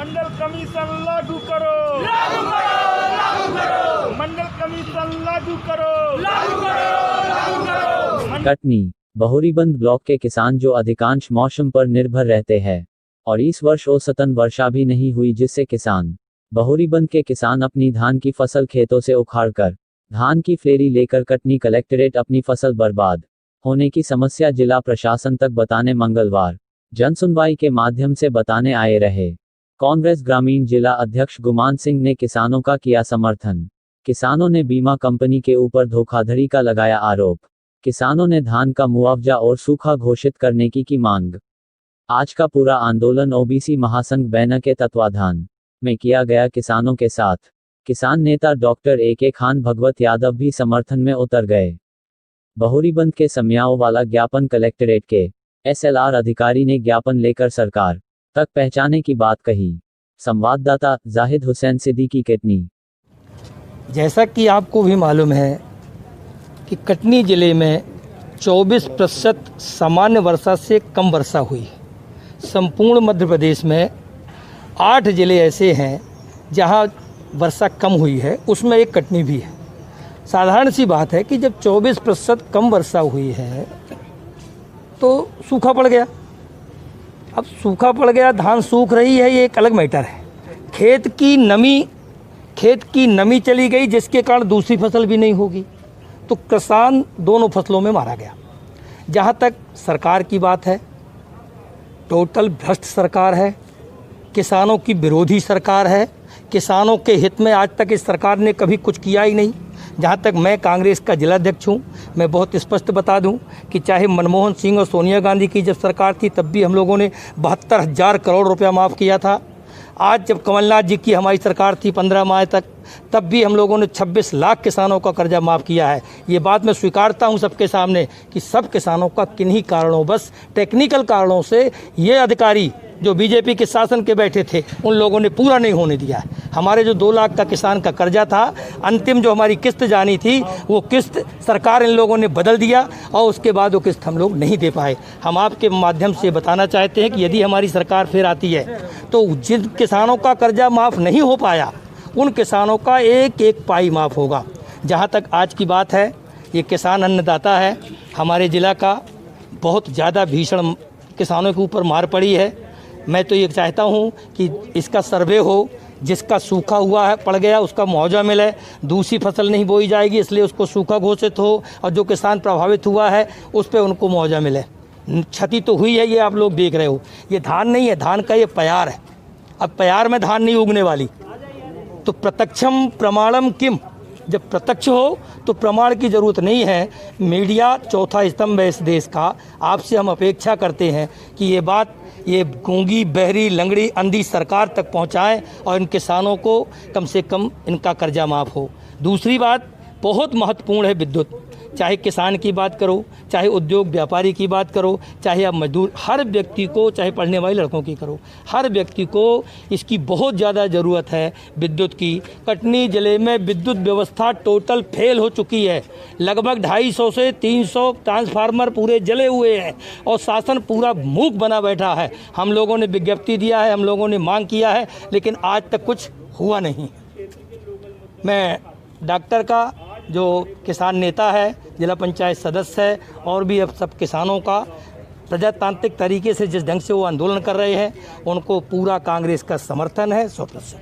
मंडल commission लागू करो, लागू करो, लागू करो, मंडल कमीशन लागू करो, लागू करो, लागू करो। कटनी बहुरीबंद ब्लॉक के किसान जो अधिकांश मौसम पर निर्भर रहते हैं और इस वर्ष औसतन वर्षा भी नहीं हुई, जिससे किसान बहुरीबंद के किसान अपनी धान की फसल खेतों से उखाड़कर धान की फ्लेरी लेकर कटनी कलेक्ट्रेट अपनी फसल बर्बाद होने की समस्या जिला प्रशासन तक बताने मंगलवार जनसुनवाई के माध्यम से बताने आए रहे। कांग्रेस ग्रामीण जिला अध्यक्ष गुमान सिंह ने किसानों का किया समर्थन। किसानों ने बीमा कंपनी के ऊपर धोखाधड़ी का लगाया आरोप। किसानों ने धान का मुआवजा और सूखा घोषित करने की मांग। आज का पूरा आंदोलन ओबीसी महासंघ बैनर के तत्वाधान में किया गया किसानों के साथ। किसान नेता डॉक्टर ए.के. खान भगवत यादव भी समर्थन में उतर गए। बहुरीबंद के समयाओं वाला ज्ञापन कलेक्ट्रेट के SLR अधिकारी ने ज्ञापन लेकर सरकार तक पहुंचाने की बात कही। संवाददाता जाहिद हुसैन सिद्दीकी, कटनी। जैसा कि आपको भी मालूम है कि कटनी जिले में 24% सामान्य वर्षा से कम वर्षा हुई है। संपूर्ण मध्य प्रदेश में 8 जिले ऐसे हैं जहां वर्षा कम हुई है, उसमें एक कटनी भी है। साधारण सी बात है कि जब 24% कम वर्षा हुई है तो सूखा पड़ गया। अब सूखा पड़ गया, धान सूख रही है, ये एक अलग मैटर है। खेत की नमी चली गई, जिसके कारण दूसरी फसल भी नहीं होगी, तो किसान दोनों फसलों में मारा गया। जहाँ तक सरकार की बात है, टोटल भ्रष्ट सरकार है, किसानों की विरोधी सरकार है। किसानों के हित में आज तक इस सरकार ने कभी कुछ किया ही नहीं। जहाँ तक मैं कांग्रेस का जिलाध्यक्ष हूँ, मैं बहुत स्पष्ट बता दूँ कि चाहे मनमोहन सिंह और सोनिया गांधी की जब सरकार थी तब भी हम लोगों ने 72,000 करोड़ रुपया माफ़ किया था। आज जब कमलनाथ जी की हमारी सरकार थी 15 माह तक, तब भी हम लोगों ने 26 लाख किसानों का कर्जा माफ़ किया है। ये बात मैं स्वीकारता हूँ सबके सामने कि सब किसानों का किन्हीं कारणों, बस टेक्निकल कारणों से ये अधिकारी जो बीजेपी के शासन के बैठे थे उन लोगों ने पूरा नहीं होने दिया है। हमारे जो 2 लाख का किसान का कर्जा था, अंतिम जो हमारी किस्त जानी थी, वो किस्त सरकार इन लोगों ने बदल दिया और उसके बाद वो किस्त हम लोग नहीं दे पाए। हम आपके माध्यम से बताना चाहते हैं कि यदि हमारी सरकार फिर आती है तो जिन किसानों का कर्जा माफ़ नहीं हो पाया उन किसानों का एक एक पाई माफ़ होगा। जहाँ तक आज की बात है, ये किसान अन्नदाता है हमारे ज़िला का, बहुत ज़्यादा भीषण किसानों के ऊपर मार पड़ी है। मैं तो ये चाहता हूँ कि इसका सर्वे हो, जिसका सूखा हुआ है पड़ गया उसका मुआवजा मिले, दूसरी फसल नहीं बोई जाएगी इसलिए उसको सूखा घोषित हो, और जो किसान प्रभावित हुआ है उस पर उनको मुआवजा मिले। क्षति तो हुई है, ये आप लोग देख रहे हो। ये धान नहीं है, धान का ये प्यार है। अब प्यार में धान नहीं उगने वाली, तो प्रत्यक्षम प्रमाणम किम, जब प्रत्यक्ष हो तो प्रमाण की ज़रूरत नहीं है। मीडिया चौथा स्तंभ है इस देश का। आपसे हम अपेक्षा करते हैं कि ये बात ये गूंगी, बहरी, लंगड़ी, अंधी सरकार तक पहुंचाएं और इन किसानों को कम से कम इनका कर्जा माफ़ हो। दूसरी बात बहुत महत्वपूर्ण है, विद्युत। चाहे किसान की बात करो, चाहे उद्योग व्यापारी की बात करो, चाहे आप मजदूर, हर व्यक्ति को, चाहे पढ़ने वाले लड़कों की करो, हर व्यक्ति को इसकी बहुत ज़्यादा ज़रूरत है विद्युत की। कटनी ज़िले में विद्युत व्यवस्था टोटल फेल हो चुकी है। लगभग 250 से 300 ट्रांसफार्मर पूरे जले हुए हैं और शासन पूरा मूक बना बैठा है। हम लोगों ने विज्ञप्ति दिया है, हम लोगों ने मांग किया है, लेकिन आज तक कुछ हुआ नहीं। मैं डॉक्टर का जो किसान नेता है, जिला पंचायत सदस्य है, और भी अब सब किसानों का प्रजातांत्रिक तरीके से जिस ढंग से वो आंदोलन कर रहे हैं उनको पूरा कांग्रेस का समर्थन है 100%।